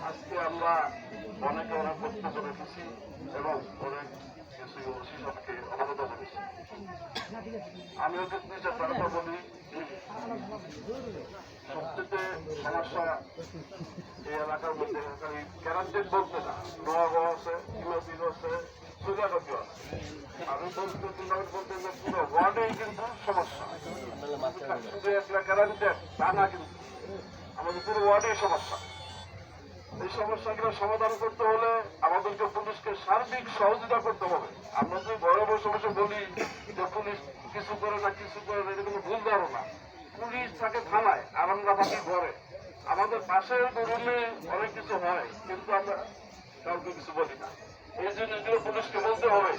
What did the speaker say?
আজকে আমরা অনেকে অনেক বক্তব্য রেখেছি এবং অনেক কিছু শিশুকে অবগত করেছি। আমিও কিন্তু নিজের তারপর বলি সবচেয়ে সমস্যা এই এলাকার মধ্যে ক্যারান্টেড বলতে না, নোয়াগাঁও আছে, ইমাজিও আছে, সুগারও আছে। আমি বলতে বলতে যে পুরো ওয়ার্ডেই কিন্তু সমস্যা, শুধু একটা ক্যারান্টেড তা না, কিন্তু আমাদের পুরো ওয়ার্ডেই সমস্যা। এই সমস্যাগুলো সমাধান করতে হলে আমাদেরকে পুলিশকে সার্বিক সহযোগিতা করতে হবে। আমরা যদি ঘরে বসে বসে বলি যে পুলিশ কিছু করে না কিছু করে না, এটা কোনো ভুল ধারণা। পুলিশ থাকে থানায় আর আমরা থাকি ঘরে। আমাদের পাশের রুমে অনেক কিছু হয়, কিন্তু আমরা কাউকে কিছু বলি না। এই জন্য এগুলো পুলিশকে বলতে হবে